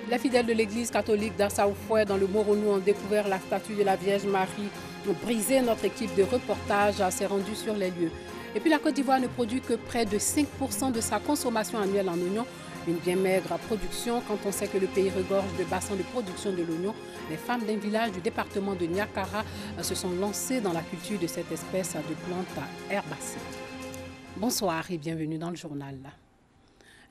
Les fidèles de l'église catholique d'Assaoufoué dans le Moronou ont découvert la statue de la Vierge Marie brisée. Notre équipe de reportage s'est rendue sur les lieux. Et puis la Côte d'Ivoire ne produit que près de 5% de sa consommation annuelle en oignons. Une bien maigre production quand on sait que le pays regorge de bassins de production de l'oignon. Les femmes d'un village du département de Niakara se sont lancées dans la culture de cette espèce de plante herbacée. Bonsoir et bienvenue dans le journal.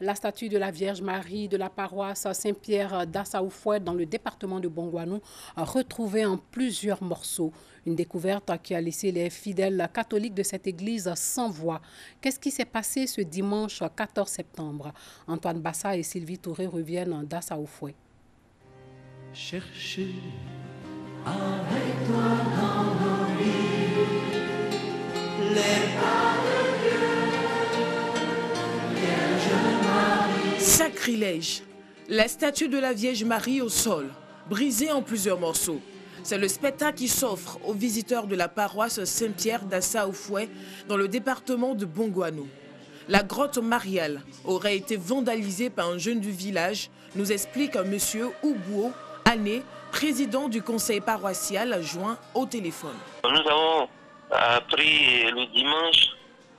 La statue de la Vierge Marie de la paroisse Saint-Pierre d'Assaoufoué dans le département de Bongouanou retrouvée en plusieurs morceaux. Une découverte qui a laissé les fidèles catholiques de cette église sans voix. Qu'est-ce qui s'est passé ce dimanche 14 septembre? Antoine Bassa et Sylvie Touré reviennent d'Assaoufoué. Cherchez avec toi dans nos vies les pas de Dieu. Sacrilège! La statue de la Vierge Marie au sol, brisée en plusieurs morceaux. C'est le spectacle qui s'offre aux visiteurs de la paroisse Saint-Pierre d'Assaoufoué dans le département de Bongouanou. La grotte mariale aurait été vandalisée par un jeune du village, nous explique M. Oubouo, Ané, président du conseil paroissial, joint au téléphone. Nous avons appris le dimanche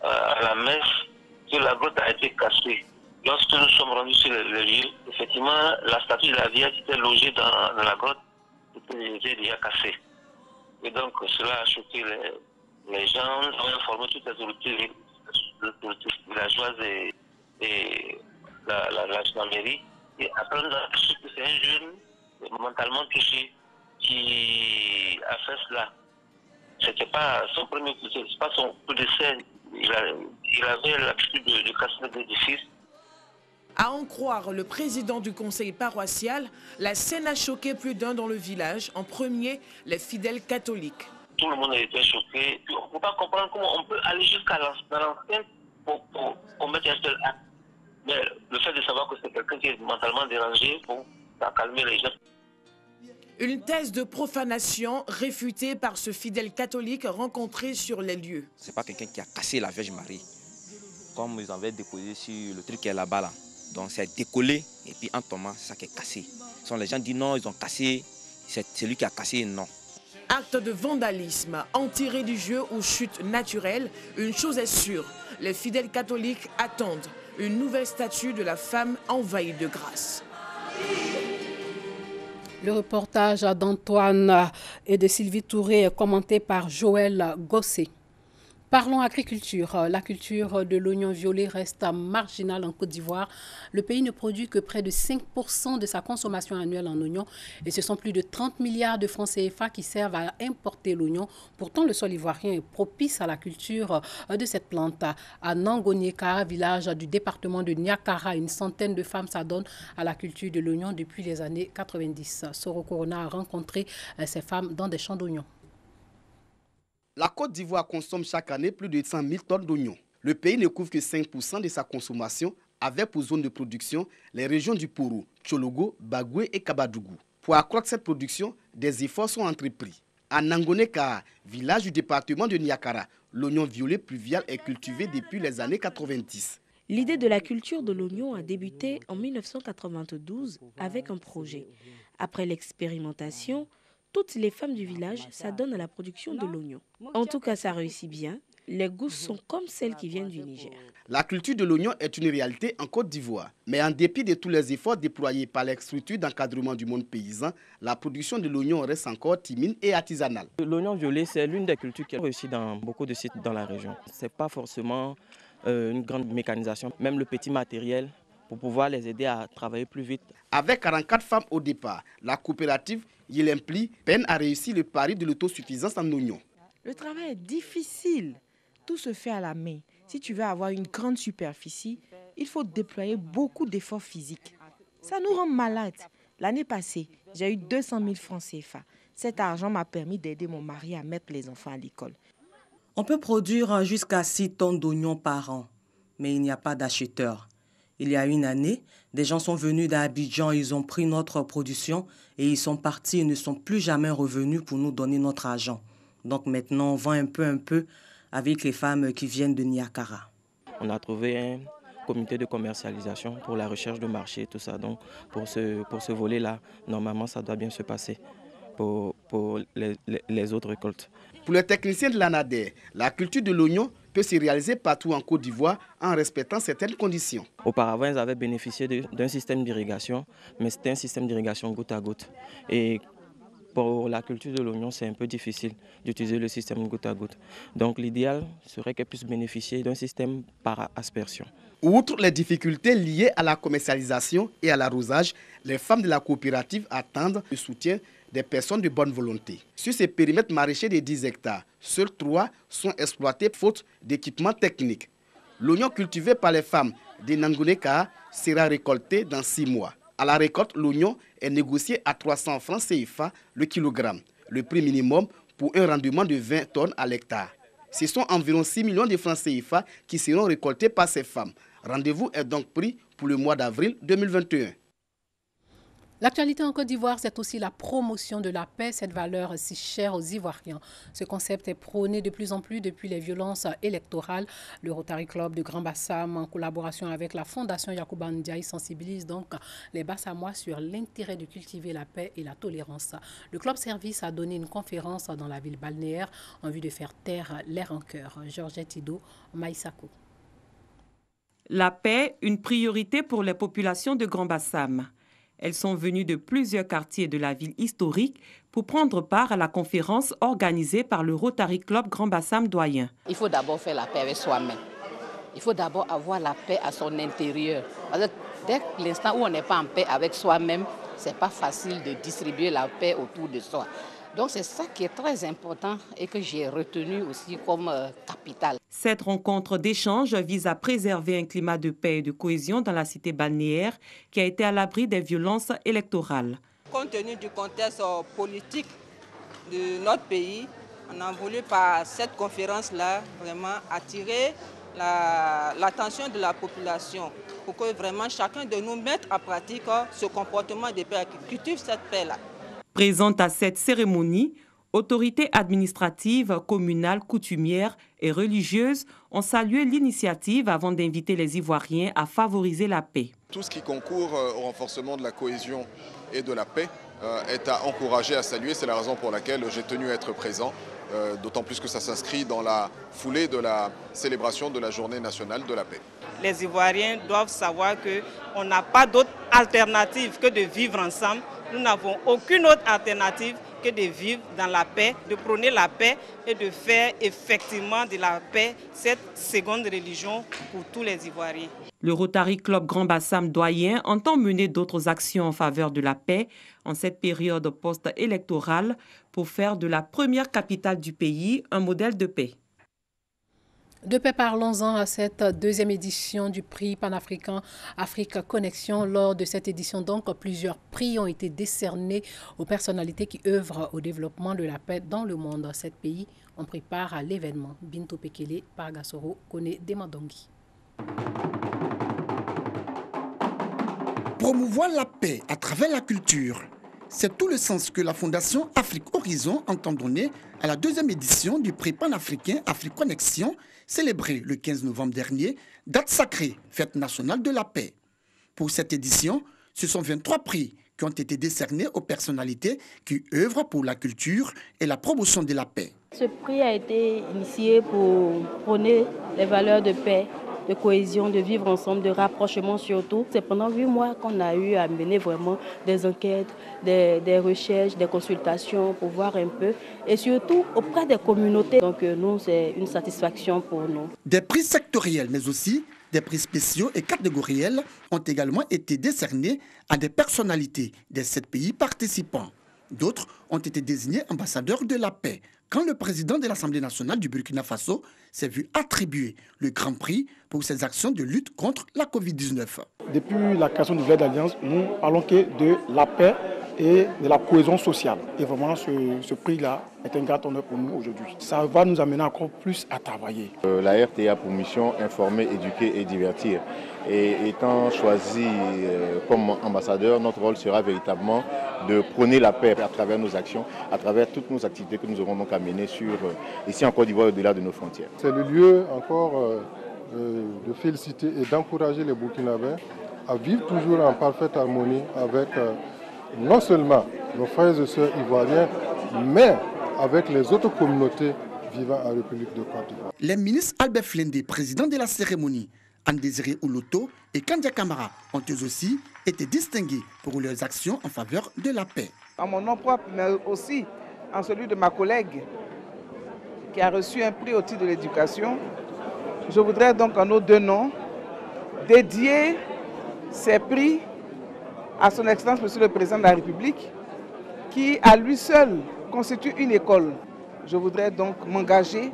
à la messe que la grotte a été cassée. Lorsque nous sommes rendus sur le lieu, effectivement, la statue de la Vierge était logée dans la grotte, était déjà cassée. Et donc, cela a choqué les gens. Nous avons informé toutes les autorités villageoises et la gendarmerie. Et après, nous avons su que c'est un jeune mentalement touché qui a fait cela. Ce n'était pas son premier coup, ce n'est pas son coup de scène. Il avait l'habitude de casser des édifices. À en croire le président du conseil paroissial, la scène a choqué plus d'un dans le village, en premier les fidèles catholiques. Tout le monde était choqué. On ne peut pas comprendre comment on peut aller jusqu'à l'enceinte pour commettre un seul acte. Mais le fait de savoir que c'est quelqu'un qui est mentalement dérangé, pour calmer les gens. Une thèse de profanation réfutée par ce fidèle catholique rencontré sur les lieux. Ce n'est pas quelqu'un qui a cassé la Vierge Marie, comme ils avaient déposé sur le truc qui est là-bas. Là. Donc c'est décollé et puis en tombant, c'est ça qui est cassé. Les gens disent non, ils ont cassé, c'est lui qui a cassé, non. Acte de vandalisme, anti-religieux ou chute naturelle, une chose est sûre, les fidèles catholiques attendent une nouvelle statue de la femme envahie de grâce. Le reportage d'Antoine et de Sylvie Touré est commenté par Joël Gosset. Parlons agriculture. La culture de l'oignon violet reste marginale en Côte d'Ivoire. Le pays ne produit que près de 5% de sa consommation annuelle en oignons et ce sont plus de 30 milliards de francs CFA qui servent à importer l'oignon. Pourtant, le sol ivoirien est propice à la culture de cette plante. À Nangonieka, village du département de Niakara, une centaine de femmes s'adonnent à la culture de l'oignon depuis les années 90. Soro Corona a rencontré ces femmes dans des champs d'oignons. La Côte d'Ivoire consomme chaque année plus de 100 000 tonnes d'oignons. Le pays ne couvre que 5% de sa consommation, avec pour zone de production les régions du Pourou, Tchologo, Bagoué et Kabadougou. Pour accroître cette production, des efforts sont entrepris. À Nangoneka, village du département de Niakara, l'oignon violet pluvial est cultivé depuis les années 90. L'idée de la culture de l'oignon a débuté en 1992 avec un projet. Après l'expérimentation, toutes les femmes du village s'adonnent à la production de l'oignon. En tout cas, ça réussit bien. Les gousses sont comme celles qui viennent du Niger. La culture de l'oignon est une réalité en Côte d'Ivoire. Mais en dépit de tous les efforts déployés par les structures d'encadrement du monde paysan, la production de l'oignon reste encore timide et artisanale. L'oignon violet, c'est l'une des cultures qui a réussi dans beaucoup de sites dans la région. Ce n'est pas forcément une grande mécanisation, même le petit matériel pour pouvoir les aider à travailler plus vite. Avec 44 femmes au départ, la coopérative Yilempli peine à réussir le pari de l'autosuffisance en oignons. Le travail est difficile. Tout se fait à la main. Si tu veux avoir une grande superficie, il faut déployer beaucoup d'efforts physiques. Ça nous rend malades. L'année passée, j'ai eu 200 000 francs CFA. Cet argent m'a permis d'aider mon mari à mettre les enfants à l'école. On peut produire jusqu'à 6 tonnes d'oignons par an, mais il n'y a pas d'acheteurs. Il y a une année, des gens sont venus d'Abidjan, ils ont pris notre production et ils sont partis et ne sont plus jamais revenus pour nous donner notre argent. Donc maintenant, on vend un peu avec les femmes qui viennent de Niakara. On a trouvé comité de commercialisation pour la recherche de marché, tout ça. Donc pour ce volet-là, normalement, ça doit bien se passer pour les autres récoltes. Pour les techniciens de l'ANADER, la culture de l'oignon peut se réaliser partout en Côte d'Ivoire en respectant certaines conditions. Auparavant, ils avaient bénéficié d'un système d'irrigation, mais c'était un système d'irrigation goutte à goutte. Et pour la culture de l'oignon, c'est un peu difficile d'utiliser le système goutte à goutte. Donc l'idéal serait qu'elle puisse bénéficier d'un système par aspersion. Outre les difficultés liées à la commercialisation et à l'arrosage, les femmes de la coopérative attendent le soutien des personnes de bonne volonté. Sur ces périmètres maraîchers de 10 hectares, seuls 3 sont exploités faute d'équipements techniques. L'oignon cultivé par les femmes de Nangoneka sera récolté dans 6 mois. À la récolte, l'oignon est négocié à 300 francs CFA le kilogramme, le prix minimum pour un rendement de 20 tonnes à l'hectare. Ce sont environ 6 millions de francs CFA qui seront récoltés par ces femmes. Rendez-vous est donc pris pour le mois d'avril 2021. L'actualité en Côte d'Ivoire, c'est aussi la promotion de la paix, cette valeur si chère aux Ivoiriens. Ce concept est prôné de plus en plus depuis les violences électorales. Le Rotary Club de Grand Bassam, en collaboration avec la Fondation Yacouba Ndiaye, sensibilise donc les Bassamois sur l'intérêt de cultiver la paix et la tolérance. Le club service a donné une conférence dans la ville balnéaire en vue de faire taire les rancœurs. Georgette Ido, Maïsako. La paix, une priorité pour les populations de Grand Bassam. Elles sont venues de plusieurs quartiers de la ville historique pour prendre part à la conférence organisée par le Rotary Club Grand Bassam Doyen. Il faut d'abord faire la paix avec soi-même. Il faut d'abord avoir la paix à son intérieur. Parce que dès l'instant où on n'est pas en paix avec soi-même, ce n'est pas facile de distribuer la paix autour de soi. Donc c'est ça qui est très important et que j'ai retenu aussi comme capital. Cette rencontre d'échange vise à préserver un climat de paix et de cohésion dans la cité balnéaire qui a été à l'abri des violences électorales. Compte tenu du contexte politique de notre pays, on a voulu par cette conférence-là vraiment attirer l'attention de la population pour que vraiment chacun de nous mette en pratique ce comportement de paix, qui cultive cette paix-là. Présente à cette cérémonie, autorités administratives, communales, coutumières et religieuses ont salué l'initiative avant d'inviter les Ivoiriens à favoriser la paix. Tout ce qui concourt au renforcement de la cohésion et de la paix est à encourager, à saluer. C'est la raison pour laquelle j'ai tenu à être présent, d'autant plus que ça s'inscrit dans la foulée de la célébration de la Journée nationale de la paix. Les Ivoiriens doivent savoir qu'on n'a pas d'autre alternative que de vivre ensemble. Nous n'avons aucune autre alternative que de vivre dans la paix, de prôner la paix et de faire effectivement de la paix cette seconde religion pour tous les Ivoiriens. Le Rotary Club Grand Bassam Doyen entend mener d'autres actions en faveur de la paix en cette période post-électorale pour faire de la première capitale du pays un modèle de paix. De paix, parlons-en à cette deuxième édition du prix panafricain Afrique Connexion. Lors de cette édition, donc, plusieurs prix ont été décernés aux personnalités qui œuvrent au développement de la paix dans le monde. 7 pays ont pris part à l'événement. Bintou Pekele, Pargasoro, Kone Demandongi. Promouvoir la paix à travers la culture. C'est tout le sens que la Fondation Afrique Horizon entend donner à la deuxième édition du prix panafricain Afrique Connexion, célébré le 15 novembre dernier, date sacrée, fête nationale de la paix. Pour cette édition, ce sont 23 prix qui ont été décernés aux personnalités qui œuvrent pour la culture et la promotion de la paix. Ce prix a été initié pour prôner les valeurs de paix, de cohésion, de vivre ensemble, de rapprochement surtout. C'est pendant 8 mois qu'on a eu à mener vraiment des enquêtes, des recherches, des consultations pour voir un peu et surtout auprès des communautés. Donc nous, c'est une satisfaction pour nous. Des prix sectoriels mais aussi des prix spéciaux et catégoriels ont également été décernés à des personnalités des 7 pays participants. D'autres ont été désignés ambassadeurs de la paix. Quand le président de l'Assemblée nationale du Burkina Faso s'est vu attribuer le Grand Prix pour ses actions de lutte contre la Covid-19. Depuis la création de Nouvelle Alliance, nous parlons que de la paix et de la cohésion sociale. Et vraiment, ce prix-là est un grand honneur pour nous aujourd'hui. Ça va nous amener encore plus à travailler. La RTA a pour mission informer, éduquer et divertir. Et étant choisi comme ambassadeur, notre rôle sera véritablement de prôner la paix à travers nos actions, à travers toutes nos activités que nous aurons donc à mener ici en Côte d'Ivoire, au-delà de nos frontières. C'est le lieu encore de féliciter et d'encourager les Burkinabés à vivre toujours en parfaite harmonie avec non seulement nos frères et sœurs ivoiriens, mais avec les autres communautés vivant en République de Côte d'Ivoire. Les ministres Albert Flendé, président de la cérémonie, Andésiré Ouloto et Kandia Kamara ont eux aussi été distingués pour leurs actions en faveur de la paix. En mon nom propre, mais aussi en celui de ma collègue qui a reçu un prix au titre de l'éducation, je voudrais donc en nos deux noms dédier ces prix à son Excellence Monsieur le Président de la République qui à lui seul constitue une école. Je voudrais donc m'engager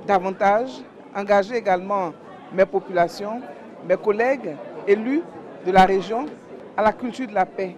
davantage, engager également mes populations, mes collègues élus de la région à la culture de la paix,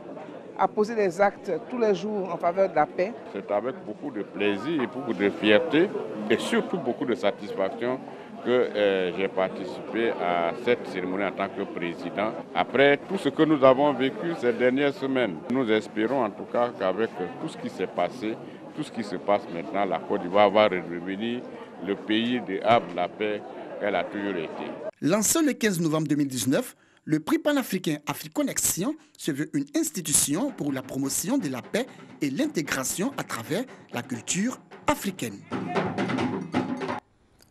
à poser des actes tous les jours en faveur de la paix. C'est avec beaucoup de plaisir et beaucoup de fierté et surtout beaucoup de satisfaction que j'ai participé à cette cérémonie en tant que président. Après tout ce que nous avons vécu ces dernières semaines, nous espérons en tout cas qu'avec tout ce qui s'est passé, tout ce qui se passe maintenant, la Côte d'Ivoire va redevenir le pays de la paix qu'elle a toujours été. Lancé le 15 novembre 2019, le prix panafricain Africonnexion se veut une institution pour la promotion de la paix et l'intégration à travers la culture africaine.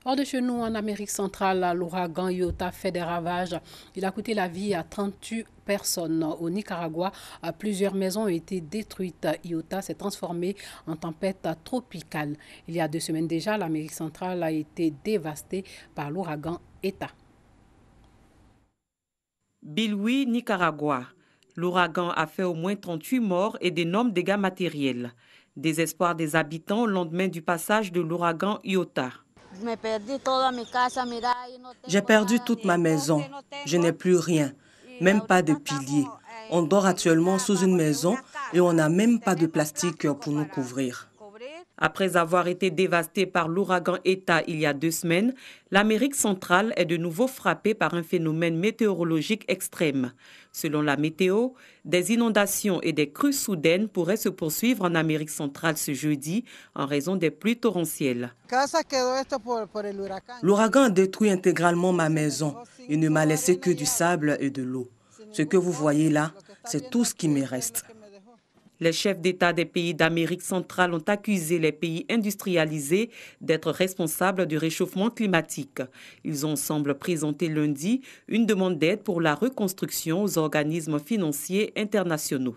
Hors de chez nous, en Amérique centrale, l'ouragan Iota fait des ravages. Il a coûté la vie à 38 personnes. Au Nicaragua, plusieurs maisons ont été détruites. Iota s'est transformé en tempête tropicale. Il y a 2 semaines déjà, l'Amérique centrale a été dévastée par l'ouragan Eta. Bilwi, Nicaragua. L'ouragan a fait au moins 38 morts et d'énormes dégâts matériels. Désespoir des habitants au lendemain du passage de l'ouragan Iota. J'ai perdu toute ma maison. Je n'ai plus rien, même pas de piliers. On dort actuellement sous une maison et on n'a même pas de plastique pour nous couvrir. Après avoir été dévastée par l'ouragan Eta il y a 2 semaines, l'Amérique centrale est de nouveau frappée par un phénomène météorologique extrême. Selon la météo, des inondations et des crues soudaines pourraient se poursuivre en Amérique centrale ce jeudi en raison des pluies torrentielles. L'ouragan a détruit intégralement ma maison. Il ne m'a laissé que du sable et de l'eau. Ce que vous voyez là, c'est tout ce qui me reste. Les chefs d'État des pays d'Amérique centrale ont accusé les pays industrialisés d'être responsables du réchauffement climatique. Ils ont ensemble présenté lundi une demande d'aide pour la reconstruction aux organismes financiers internationaux.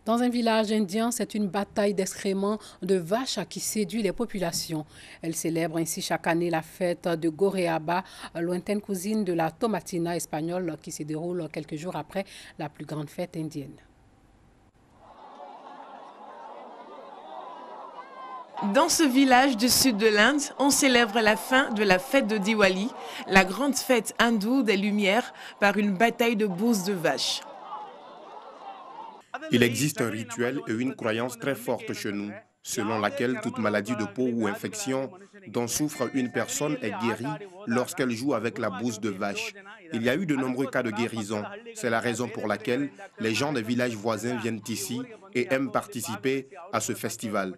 Dans un village indien, c'est une bataille d'excréments de vaches qui séduit les populations. Elle célèbre ainsi chaque année la fête de Goreaba, lointaine cousine de la Tomatina espagnole qui se déroule quelques jours après la plus grande fête indienne. Dans ce village du sud de l'Inde, on célèbre la fin de la fête de Diwali, la grande fête hindoue des Lumières, par une bataille de bousses de vaches. Il existe un rituel et une croyance très forte chez nous, selon laquelle toute maladie de peau ou infection dont souffre une personne est guérie lorsqu'elle joue avec la bouse de vache. Il y a eu de nombreux cas de guérison. C'est la raison pour laquelle les gens des villages voisins viennent ici et aiment participer à ce festival.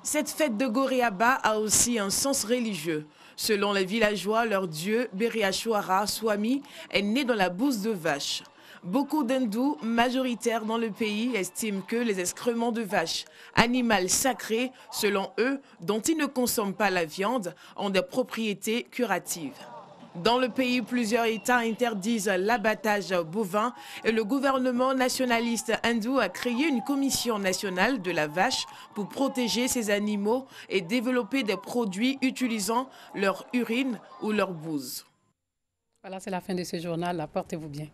Cette fête de Goreaba a aussi un sens religieux. Selon les villageois, leur dieu, Beriashwara Swami, est né dans la bouse de vache. Beaucoup d'hindous, majoritaires dans le pays, estiment que les excréments de vache, animal sacré, selon eux, dont ils ne consomment pas la viande, ont des propriétés curatives. Dans le pays, plusieurs États interdisent l'abattage bovin et le gouvernement nationaliste hindou a créé une commission nationale de la vache pour protéger ces animaux et développer des produits utilisant leur urine ou leur bouse. Voilà, c'est la fin de ce journal. Portez-vous bien.